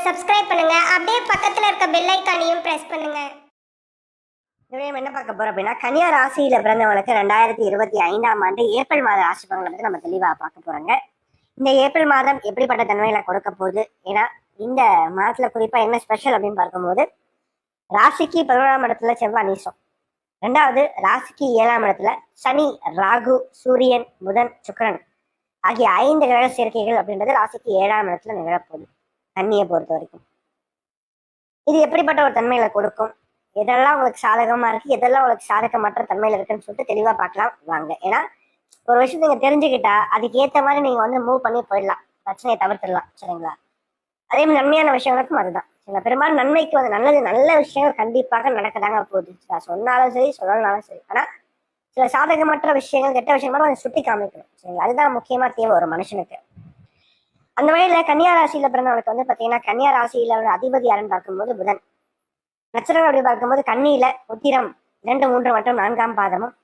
Subscribe பண்ணுங்க. அப்படியே பக்கத்துல இருக்க பெல் ஐகானையும் பிரஸ் பண்ணுங்க. என்ன பார்க்க போறோம் அப்படின்னா, கன்னியா ராசியில பிறந்தவங்களுக்கு 2025ஆம் ஆண்டு ஏப்ரல் மாத ராசி பலன்களை பத்தி நம்ம தெளிவா பார்க்க போறோங்க. இந்த ஏப்ரல் மாதம் எப்படிப்பட்ட தன்மையில கொடுக்க போகுது, ஏன்னா இந்த மாதத்துல குறிப்பா என்ன ஸ்பெஷல் அப்படின்னு பார்க்கும்போது, ராசிக்கு 11ஆம் இடத்துல செவ்வாய் நீசம், ரெண்டாவது ராசிக்கு 7ஆம் இடத்துல சனி, ராகு, சூரியன், புதன், சுக்கிரன் ஆகிய 5 கிரக சேர்க்கைகள் அப்படின்றது ராசிக்கு 7ஆம் இடத்துல நிகழப்போகுது. கன்னியை பொறுத்த வரைக்கும் இது எப்படிப்பட்ட ஒரு தன்மையில கொடுக்கும், எதெல்லாம் உங்களுக்கு சாதகமா இருக்கு, எதெல்லாம் உங்களுக்கு சாதகமற்ற தன்மையில இருக்குன்னு சொல்லிட்டு தெளிவா பார்க்கலாம் வாங்க. ஏன்னா ஒரு விஷயம் நீங்க தெரிஞ்சுக்கிட்டா அதுக்கு ஏத்த மாதிரி நீங்க வந்து மூவ் பண்ணி போயிடலாம், பிரச்சனையை தவிர்த்துடலாம். சரிங்களா? அதே மாதிரி நன்மையான விஷயங்களுக்கும் அதுதான். சரிங்களா? பெரும்பாலும் நன்மைக்கு வந்து நல்ல விஷயங்கள் கண்டிப்பாக நடக்கதாங்க போகுது. சொன்னாலும் சரி சொல்லனாலும் சரி. ஆனா சில சாதகமற்ற விஷயங்கள், கெட்ட விஷயமா கொஞ்சம் சுட்டி காமிக்கணும். சரிங்களா? அதுதான் முக்கியமா தேவை ஒரு மனுஷனுக்கு. அந்த வகையில கன்னியா ராசியில பிறந்தவங்களுக்கு வந்து பாத்தீங்கன்னா, கன்னியா ராசியில அதிபதி யாருன்னு பார்க்கும்போது புதன். நட்சத்திரம் அப்படி பார்க்கும்போது கன்னியில உத்திரம் 2, 3 மற்றும் 4ஆம் பாதமும்,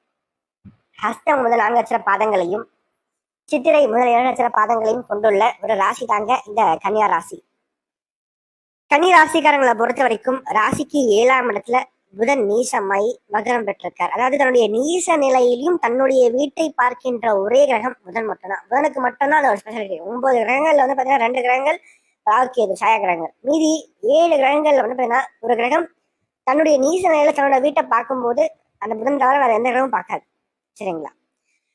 ஹஸ்தம் முதல் 4 அட்சர பாதங்களையும், சித்திரை முதல் 7 அட்சர பாதங்களையும் கொண்டுள்ள ஒரு ராசி தாங்க இந்த கன்னியா ராசி. கன்னி ராசிக்காரங்களை பொறுத்த வரைக்கும் ராசிக்கு 7ஆம் இடத்துல புதன் நீசமாய் வக்ரம் பெற்றிருக்கார். அதாவது தன்னுடைய நீச நிலையிலும் தன்னுடைய வீட்டை பார்க்கின்ற ஒரே கிரகம் புதன் மட்டும்தான். புதனுக்கு மட்டும்தான் அது ஒரு ஸ்பெஷாலிட்டி. 9 கிரகங்கள்ல வந்து பாத்தீங்கன்னா 2 கிரகங்கள் ராகு சாய கிரகங்கள், மீதி 7 கிரகங்கள்ல வந்து பாத்தீங்கன்னா ஒரு கிரகம் தன்னுடைய நீச நிலையில தன்னோட வீட்டை பார்க்கும்போது அந்த புதன் தவிர வேற எந்த கிரகமும் பார்க்காது. சரிங்களா?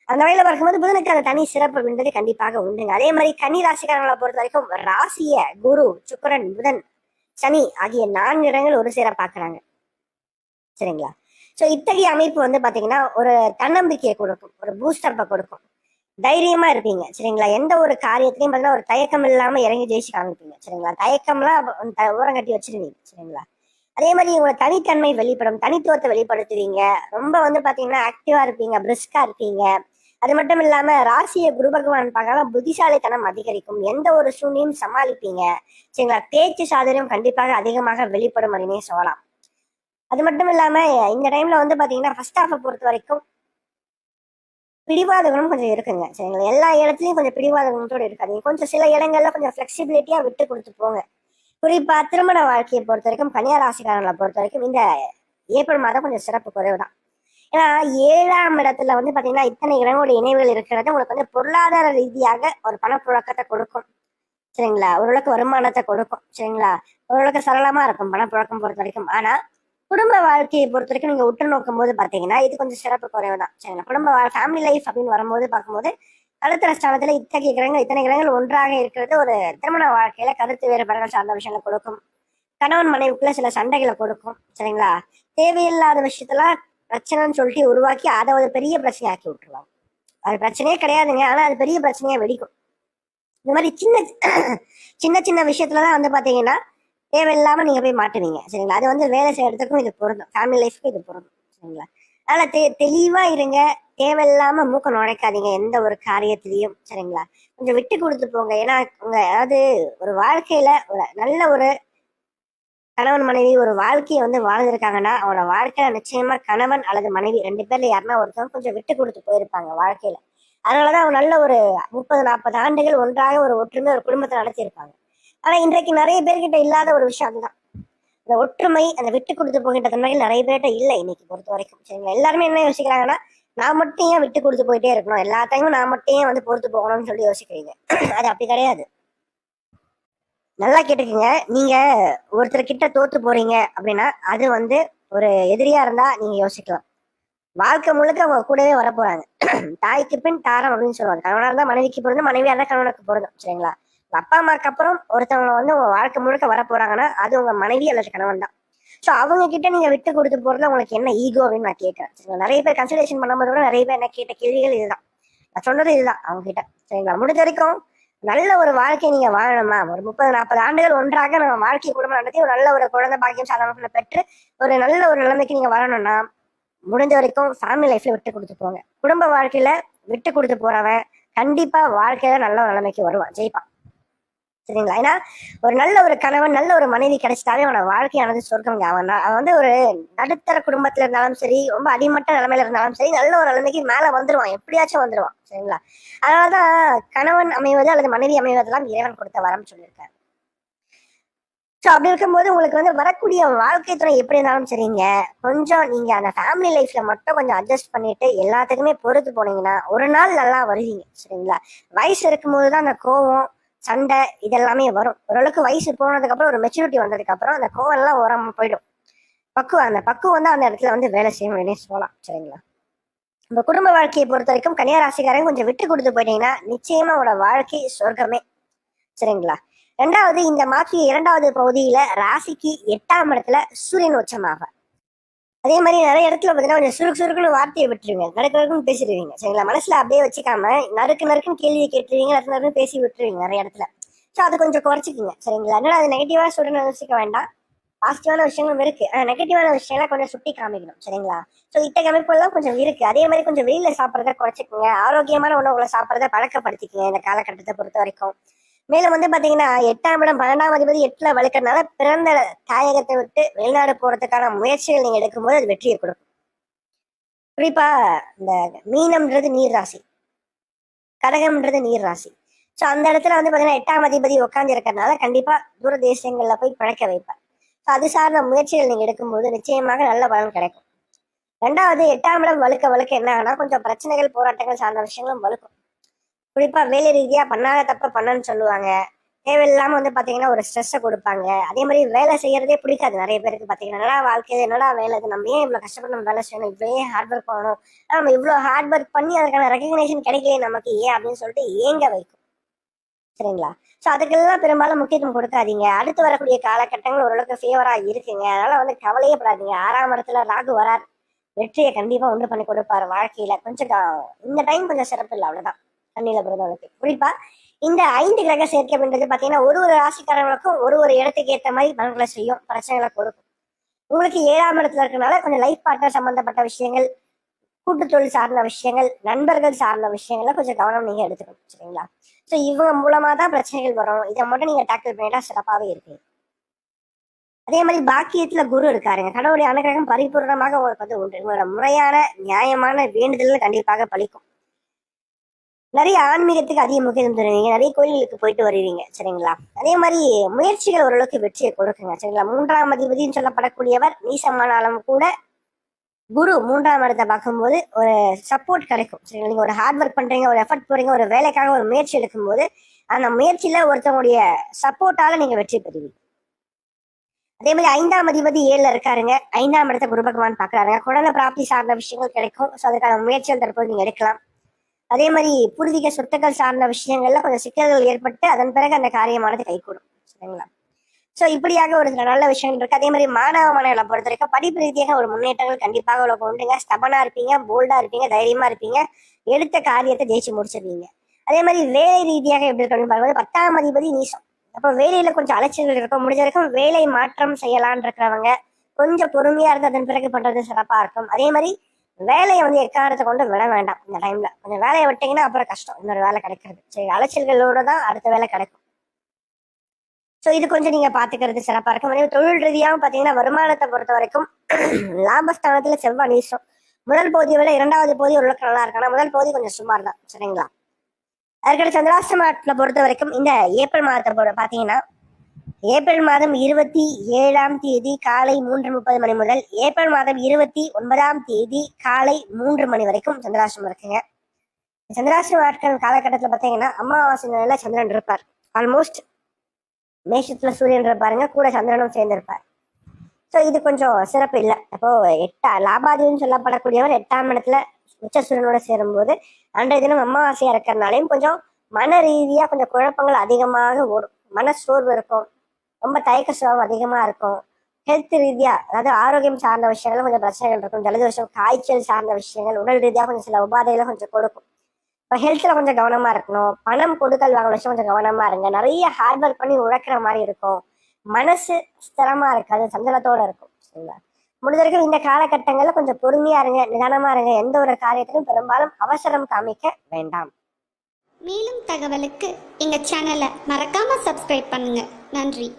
அந்த வகையில பார்க்கும்போது புதனுக்கு அந்த தனி சிறப்பு அப்படின்றது கண்டிப்பாக உண்டுங்க. அதே மாதிரி கன்னி ராசிக்காரங்களை பொறுத்த வரைக்கும் ராசிய குரு, சுக்கிரன், புதன், சனி ஆகிய 4 இடங்கள் ஒரு சேர பாக்குறாங்க. சரிங்களா? சோ இத்தகைய அமைப்பு வந்து பாத்தீங்கன்னா ஒரு தன்னம்பிக்கையை கொடுக்கும், ஒரு பூஸ்டப்பை கொடுக்கும், தைரியமா இருப்பீங்க. சரிங்களா? எந்த ஒரு காரியத்திலையும் பாத்தீங்கன்னா ஒரு தயக்கம் இல்லாம இறங்கி ஜெயிச்சு காமிப்பீங்க. சரிங்களா? தயக்கம்லாம் ஓரம் கட்டி வச்சிருவீங்க. சரிங்களா? அதே மாதிரி உங்களோட தனித்தன்மை வெளிப்படும், தனித்துவத்தை வெளிப்படுத்துவீங்க. ரொம்ப வந்து பாத்தீங்கன்னா ஆக்டிவா இருப்பீங்க, பிரிஸ்கா இருப்பீங்க. அது மட்டும் இல்லாம ராசியை குரு பகவான் பார்க்கலாம், புத்திசாலித்தனம் அதிகரிக்கும், எந்த ஒரு சூழ்நிலையும் சமாளிப்பீங்க. சரிங்களா? பேச்சு சாதுரியம் கண்டிப்பாக அதிகமாக வெளிப்படும் அப்படின்னே சொல்லலாம். அது மட்டும் இல்லாம இந்த டைம்ல வந்து பாத்தீங்கன்னா ஃபர்ஸ்ட் ஹாஃபை பொறுத்த வரைக்கும் பிடிவாதங்களும் கொஞ்சம் இருக்குங்க. சரிங்களா? எல்லா இடத்துலயும் கொஞ்சம் பிடிவாதங்களோட இருக்காது. கொஞ்சம் சில இடங்கள்ல கொஞ்சம் பிளெக்சிபிலிட்டியா விட்டு கொடுத்து போங்க. குறிப்பா திருமண வாழ்க்கையை பொறுத்த வரைக்கும் கன்னியா ராசிக்காரங்களை பொறுத்த வரைக்கும் இந்த ஏப்ரல் மாதம் கொஞ்சம் சிறப்பு குறைவுதான். ஏன்னா 7ஆம் இடத்துல வந்து பாத்தீங்கன்னா இத்தனை கிரகங்களுடைய இணைவுகள் இருக்கிறது உங்களுக்கு வந்து பொருளாதார ரீதியாக ஒரு பணப்புழக்கத்தை கொடுக்கும். சரிங்களா? ஓரளவுக்கு வருமானத்தை கொடுக்கும். சரிங்களா? ஓரளவுக்கு சரளமா இருக்கும் பணப்புழக்கம் பொறுத்த வரைக்கும். ஆனா குடும்ப வாழ்க்கையை பொறுத்த வரைக்கும் நீங்க உற்று நோக்கும் போது பாத்தீங்கன்னா இது கொஞ்சம் சிறப்பு குறைவு தான். சரிங்களா? குடும்ப ஃபேமிலி லைஃப் அப்படின்னு வரும்போது பார்க்கும்போது கருத்து ஸ்தானத்துல இத்தகைய கிரகங்கள், இத்தனை கிரகங்கள் ஒன்றாக இருக்கிறது ஒரு திருமண வாழ்க்கையில கருத்து வேறுபாடுகள் சார்ந்த விஷயங்களை கொடுக்கும். கணவன் மனைவிக்குள்ள சில சண்டைகளை கொடுக்கும். சரிங்களா? தேவையில்லாத விஷயத்தெல்லாம் பிரச்சனைன்னு சொல்லிட்டு உருவாக்கி அதை ஒரு பெரிய பிரச்சனை ஆக்கி விட்டுருவாங்க. அது பிரச்சனையே கிடையாதுங்க, ஆனா அது பெரிய பிரச்சனையா வெடிக்கும். இந்த மாதிரி சின்ன சின்ன விஷயத்துலதான் வந்து பாத்தீங்கன்னா தேவையில்லாம நீங்க போய் மாட்டுவீங்க. சரிங்களா? அது வந்து வேலை செய்யறதுக்கும் இது பொருந்தும், ஃபேமிலி லைஃப்க்கும் இது பொருந்தும். சரிங்களா? அதனால தெளிவா இருங்க, தேவையில்லாம மூக்க நுழைக்காதீங்க எந்த ஒரு காரியத்திலையும். சரிங்களா? கொஞ்சம் விட்டு கொடுத்து போங்க. ஏன்னா உங்க அதாவது ஒரு வாழ்க்கையில ஒரு நல்ல ஒரு கணவன் மனைவி ஒரு வாழ்க்கையை வந்து வாழ்ந்திருக்காங்கன்னா அவனோட வாழ்க்கையில நிச்சயமா கணவன் அல்லது மனைவி 2 பேர்ல யாருன்னா ஒருத்தவங்க கொஞ்சம் விட்டு கொடுத்து போயிருப்பாங்க வாழ்க்கையில. அதனாலதான் அவங்க நல்ல ஒரு 30-40 ஆண்டுகள் ஒன்றாக ஒரு ஒற்றுமை ஒரு குடும்பத்தை நடத்தியிருப்பாங்க. ஆனா இன்றைக்கு நிறைய பேர்கிட்ட இல்லாத ஒரு விஷயம் அதுதான், இந்த ஒற்றுமை, அந்த விட்டு கொடுத்து போகின்ற தன்மைகள் நிறைய பேர்கிட்ட இல்லை இன்னைக்கு பொறுத்த வரைக்கும். சரிங்களா? எல்லாருமே என்ன யோசிக்கிறாங்கன்னா நான் மட்டும் ஏன் விட்டு கொடுத்து போயிட்டே இருக்கணும், எல்லாத்தையும் நான் மட்டும் ஏன் வந்து பொறுத்து போகணும்னு சொல்லி யோசிக்கிறீங்க. அது அப்படி கிடையாது. நல்லா கேட்டுக்கீங்க. நீங்க ஒருத்தர் கிட்ட தோத்து போறீங்க அப்படின்னா அது வந்து ஒரு எதிரியா இருந்தா நீங்க யோசிக்கலாம். வாழ்க்கை முழுக்க அவங்க கூடவே வரப்போறாங்க. தாய்க்கு பின் தாரம் அப்படின்னு சொல்லுவாங்க. கணவனா இருந்தா மனைவிக்கு பொருந்தும், மனைவியா இருந்தா கணவனுக்கு பொருந்தும். சரிங்களா? அப்பா அம்மாக்கு அப்புறம் ஒருத்தவங்க வந்து உங்க வாழ்க்கை முழுக்க வர போறாங்கன்னா அது உங்க மனைவி அல்லது கணவன் தான். சோ அவங்க கிட்ட நீங்க விட்டு கொடுத்து போறதுல உங்களுக்கு என்ன ஈகோ அப்படின்னு நான் கேட்கறேன். சரிங்களா? நிறைய பேர் கன்சல்டேஷன் பண்ணும்போது கூட நிறைய பேர் என்ன கேட்ட கேள்விகள் இதுதான். நான் சொன்னது இதுதான் அவங்க கிட்ட. சரிங்களா? முடிஞ்ச வரைக்கும் நல்ல ஒரு வாழ்க்கையை நீங்க வாழணுமா, ஒரு 30-40 ஆண்டுகள் ஒன்றாக நம்ம வாழ்க்கை குடும்பம் நடத்தி ஒரு நல்ல ஒரு குழந்தை பாக்கியம் சாதனை பெற்று ஒரு நல்ல ஒரு நிலைமைக்கு நீங்க வரணும்னா முடிஞ்ச வரைக்கும் ஃபேமிலி லைஃப்ல விட்டு கொடுத்து போங்க. குடும்ப வாழ்க்கையில விட்டு கொடுத்து போறவன் கண்டிப்பா வாழ்க்கையில நல்ல ஒரு நிலைமைக்கு வருவான், ஜெயிப்பான். சரிங்களா? ஏன்னா ஒரு நல்ல ஒரு கணவன் நல்ல ஒரு மனைவி கிடைச்சிட்டாலே அவனோட வாழ்க்கையானது சொர்க்கம்ங்க. அவன் வந்து ஒரு நடுத்தர குடும்பத்துல இருந்தாலும் சரி, ரொம்ப அடிமட்ட நிலைமையில இருந்தாலும் சரி, நல்ல ஒரு நிலைமைக்கு மேல வந்துருவான், எப்படியாச்சும் வந்துருவான். சரிங்களா? அதனாலதான் கணவன் அமைவது அல்லது மனைவி அமைவதெல்லாம் இறைவன் கொடுத்த வரம் சொல்லியிருக்காரு. ஸோ அப்படி இருக்கும்போது உங்களுக்கு வந்து வரக்கூடிய வாழ்க்கை துறை எப்படி இருந்தாலும் சரிங்க, கொஞ்சம் நீங்க அந்த ஃபேமிலி லைஃப்ல மட்டும் கொஞ்சம் அட்ஜஸ்ட் பண்ணிட்டு எல்லாத்துக்குமே பொறுத்து போனீங்கன்னா ஒரு நாள் நல்லா வருவீங்க. சரிங்களா? வயசு இருக்கும்போது தான் அந்த கோவம், சண்டை இதெல்லாமே வரும். ஓரளவுக்கு வயசு போனதுக்கு அப்புறம் ஒரு மெச்சூரிட்டி வந்ததுக்கு அப்புறம் அந்த கோவம் எல்லாம் ஓரமா போயிடும். அந்த பக்குவம் வந்து அந்த இடத்துல வந்து வேலை செய்யும் அப்படின்னு சொல்லலாம். சரிங்களா? நம்ம குடும்ப வாழ்க்கையை பொறுத்த வரைக்கும் கன்னியா ராசிக்காரங்க கொஞ்சம் விட்டு கொடுத்து போயிட்டீங்கன்னா நிச்சயமா உங்களோட வாழ்க்கை சொர்க்கமே. சரிங்களா? ரெண்டாவது, இந்த மாதத்திய 2வது பகுதியில ராசிக்கு 8ஆம் இடத்துல சூரியன் உச்சமாக. அதே மாதிரி நிறைய இடத்துல பார்த்தீங்கன்னா கொஞ்சம் சுருக்குன்னு வார்த்தையை விட்டுருவீங்க, நறுக்குன்னு பேசிடுவீங்க. சரிங்களா? மனசுல அப்படியே வச்சுக்காம நறுக்குன்னு கேள்வியை கேட்டுருவீங்க, நறுக்குன்னு பேசி விட்டுருவீங்க நிறைய இடத்துல. ஸோ அது கொஞ்சம் குறைச்சிக்குங்க. சரிங்களா? அதனால அது நெகட்டிவா சொல்றேன்னு யோசிக்க வேண்டாம். பாசிட்டிவான விஷயங்களும் இருக்கு, நெகட்டிவான விஷயம்லாம் கொஞ்சம் சுட்டி காமிக்கணும். சரிங்களா? ஸோ இத்தகைய அமைப்புலாம் கொஞ்சம் இருக்கு. அதே மாதிரி கொஞ்சம் வெளியில சாப்பிட்றத குறைச்சிக்கோங்க, ஆரோக்கியமான உணவுகளை சாப்பிட்றத பழக்கப்படுத்திக்கங்க இந்த காலகட்டத்தை பொறுத்த வரைக்கும். மேலும் வந்து பாத்தீங்கன்னா 8ஆம் இடம் 12ஆம் அதிபதி 8ல வலுக்கிறதுனால பிறந்த தாயகத்தை விட்டு வெளிநாடு போறதுக்கான முயற்சிகள் நீங்க எடுக்கும்போது அது வெற்றியை கொடுக்கும். குறிப்பா இந்த மீனம்ன்றது நீர் ராசி, கடகம்ன்றது நீர் ராசி. ஸோ அந்த இடத்துல வந்து பாத்தீங்கன்னா 8ஆம் அதிபதி உட்கார்ந்து இருக்கிறதுனால கண்டிப்பா தூர தேசங்கள்ல போய் பழக்க வைப்பார். ஸோ அது சார்ந்த முயற்சிகள் நீங்க எடுக்கும்போது நிச்சயமாக நல்ல பலன் கிடைக்கும். ரெண்டாவது, 8ஆம் இடம் வலுக்க என்ன ஆகுனா கொஞ்சம் பிரச்சனைகள், போராட்டங்கள் சார்ந்த விஷயங்களும் வலுக்கும். குறிப்பா வேலை ரீதியா பண்ணாத தப்ப பண்ணன்னு சொல்லுவாங்க. தேவையில்லாம வந்து பாத்தீங்கன்னா ஒரு ஸ்ட்ரெஸ்ஸை கொடுப்பாங்க. அதே மாதிரி வேலை செய்யறதே பிடிக்காது நிறைய பேருக்கு. பாத்தீங்கன்னா என்னடா வாழ்க்கையில என்னடா வேலை, இது நம்ம ஏன் இவ்வளவு கஷ்டப்பட்டு நம்ம வேலை செய்யணும், இவ்வளோ ஹார்ட் ஒர்க் பண்ணணும், நம்ம இவ்வளவு ஹார்ட் ஒர்க் பண்ணி அதுக்கான ரெகக்னேஷன் கிடைக்கல நமக்கு ஏன் அப்படின்னு சொல்லிட்டு ஏங்க வைக்கும். சரிங்களா? ஸோ அதுக்கெல்லாம் பெரும்பாலும் முக்கியத்துவம் கொடுக்காதீங்க. அடுத்து வரக்கூடிய காலகட்டங்கள் ஓரளவுக்கு ஃபேவரா இருக்குங்க. அதனால வந்து கவலையே படாதீங்க. 6ஆம் இடத்துல ராகு வரார், வெற்றியை கண்டிப்பா உண்டு பண்ணி கொடுப்பாரு வாழ்க்கையில. கொஞ்சம் இந்த டைம் கொஞ்சம் சிறப்பு இல்லை, அவ்வளவுதான். கண்ணில பிறந்தவங்களுக்கு குறிப்பா இந்த 5 கிரக சேர்க்கை அப்படின்றது பாத்தீங்கன்னா ஒரு ராசிக்காரங்களுக்கும் ஒரு இடத்துக்கு ஏற்ற மாதிரி பலன்களை செய்யும், பிரச்சனைகளை கொடுக்கும். உங்களுக்கு 7ஆம் இடத்துல இருக்கனால கொஞ்சம் லைஃப் பார்ட்னர் சம்பந்தப்பட்ட விஷயங்கள், கூட்டு தொழில் சார்ந்த விஷயங்கள், நண்பர்கள் சார்ந்த விஷயங்கள்ல கொஞ்சம் கவனம் நீங்க எடுத்துக்கணும். சரிங்களா? ஸோ இவங்க மூலமா தான் பிரச்சனைகள் வரும். இதை மட்டும் நீங்க டேக்கிள் பண்ணிட்டா சிறப்பாகவே இருக்கு. அதே மாதிரி பாக்கியத்துல குரு இருக்காருங்க. கடவுளுடைய அனுகிரகம் பரிபூர்ணமாக உங்களுக்கு வந்து உண்டு. உங்களோட முறையான நியாயமான வேண்டுதல் கண்டிப்பாக பலிக்கும். நிறைய ஆன்மீகத்துக்கு அதிக முக்கியத்துவம் தருவீங்க, நிறைய கோயில்களுக்கு போயிட்டு வருவீங்க. சரிங்களா? அதே மாதிரி முயற்சிகள் ஓரளவுக்கு வெற்றியை கொடுக்குங்க. சரிங்களா? 3ஆம் அதிபதினு சொல்லப்படக்கூடியவர் நீசமானாலும் கூட குரு 3ஆம் இடத்தை பார்க்கும்போது ஒரு சப்போர்ட் கிடைக்கும். சரிங்களா? நீங்க ஒரு ஹார்ட் ஒர்க் பண்றீங்க, ஒரு எஃபர்ட் போறீங்க, ஒரு வேலைக்காக ஒரு முயற்சி எடுக்கும்போது அந்த முயற்சியில ஒருத்தவங்களுடைய சப்போர்ட்டால நீங்க வெற்றி பெறுவீங்க. அதே மாதிரி 5ஆம் அதிபதி 7ல இருக்காருங்க. 5ஆம் இடத்தை குரு பகவான் பாக்குறாருங்க. குழந்தை பிராப்தி சார்ந்த விஷயங்கள் கிடைக்கும். ஸோ அதுக்கான முயற்சிகள் தற்போது நீங்க எடுக்கலாம். அதே மாதிரி பூர்வீக சொத்துக்கள் சார்ந்த விஷயங்கள்ல கொஞ்சம் சிக்கல்கள் ஏற்பட்டு அதன் பிறகு அந்த காரியமானது கைகூடும். சரிங்களா? ஸோ இப்படியாக ஒரு சில நல்ல விஷயங்கள் இருக்கு. அதே மாதிரி மாணவர்களை பொறுத்த வரைக்கும் படிப்பு ரீதியாக ஒரு முன்னேற்றங்கள் கண்டிப்பாக உள்ள உண்டுங்க. ஸ்டபனா இருப்பீங்க, போல்டா இருப்பீங்க, தைரியமா இருப்பீங்க, எடுத்த காரியத்தை ஜெயிச்சு முடிச்சிருவீங்க. அதே மாதிரி வேலை ரீதியாக எப்படி இருக்கணும் பார்க்கும்போது 10ஆம் அதிபதி நீசம். அப்போ வேலையில கொஞ்சம் அலைச்சல்கள் இருக்கும். முடிஞ்ச வரைக்கும் வேலை மாற்றம் செய்யலான் இருக்கிறவங்க கொஞ்சம் பொறுமையா இருந்து அதன் பிறகு பண்றது சிறப்பா இருக்கும். அதே மாதிரி வேலையை வந்து எக்காரத்தை கொண்டு விட வேண்டாம். இந்த டைம்ல கொஞ்சம் வேலையை விட்டீங்கன்னா அப்புறம் கஷ்டம் இன்னொரு வேலை கிடைக்கிறது. சரி, அலைச்சல்களோட தான் அடுத்த வேலை கிடைக்கும். ஸோ இது கொஞ்சம் நீங்க பாத்துக்கிறது சிறப்பா இருக்கும். அதே தொழில் ரீதியாகவும் பாத்தீங்கன்னா வருமானத்தை பொறுத்த வரைக்கும் லாபஸ்தானத்துல செவ்வாய் நீசம். முதல் பகுதியை விட 2வது பகுதி ஓரளவுக்கு நல்லா இருக்கு. ஆனா முதல் பகுதி கொஞ்சம் சுமார் தான். சரிங்களா? அதுக்கடுத்து சந்திராஷ்டமத்துல பொறுத்த வரைக்கும் இந்த ஏப்ரல் மாதத்தை பாத்தீங்கன்னா ஏப்ரல் மாதம் 27ஆம் தேதி காலை 3:30 மணி முதல் ஏப்ரல் மாதம் 29ஆம் தேதி காலை 3 மணி வரைக்கும் சந்திராஷ்டமம் இருக்குங்க. சந்திராஷ்டம நாட்கள் காலகட்டத்தில் பார்த்தீங்கன்னா அமாவாசை நிலையில சந்திரன் இருப்பார். ஆல்மோஸ்ட் மேஷத்துல சூரியன் இருப்பாருங்க, கூட சந்திரனும் சேர்ந்து இருப்பார். ஸோ இது கொஞ்சம் சிறப்பு இல்லை. அப்போ லாபாதின்னு சொல்லப்படக்கூடியவர் 8ஆம் இடத்துல உச்ச சூரியனோட சேரும்போது அன்றைய தினம் அமாவாசையா இருக்கிறனாலையும் கொஞ்சம் மன ரீதியா கொஞ்சம் குழப்பங்கள் அதிகமாக ஓடும், மன சோர்வு இருக்கும், ரொம்ப தயக்க சுபாவம் அதிகமா இருக்கும். ஹெல்த் ரீதியா அதாவது ஆரோக்கியம் சார்ந்த விஷயங்கள் கொஞ்சம் பிரச்சனைகள் இருக்கும். ஜலதோஷம், காய்ச்சல் சார்ந்த விஷயங்கள், உடல் ரீதியா கொஞ்சம் சில உபாதைகளை கொஞ்சம் கொடுக்கும். இப்போ ஹெல்த்ல கொஞ்சம் கவனமா இருக்கணும். பணம் கொடுக்கல் வாங்குற விஷயம் கொஞ்சம் கவனமா இருங்க. நிறைய ஹார்ட் ஒர்க் பண்ணி உழைக்கிற மாதிரி இருக்கும். மனசு ஸ்திரமா இருக்காது, சஞ்சலத்தோட இருக்கும். சரிங்களா? முடிஞ்ச வரைக்கும் இந்த காலகட்டங்கள்ல கொஞ்சம் பொறுமையா இருங்க, நிதானமா இருங்க. எந்த ஒரு காரியத்திலும் பெரும்பாலும் அவசரம் காமிக்க வேண்டாம். மேலும் தகவலுக்கு எங்க சேனலை மறக்காம சப்ஸ்கிரைப் பண்ணுங்க. நன்றி.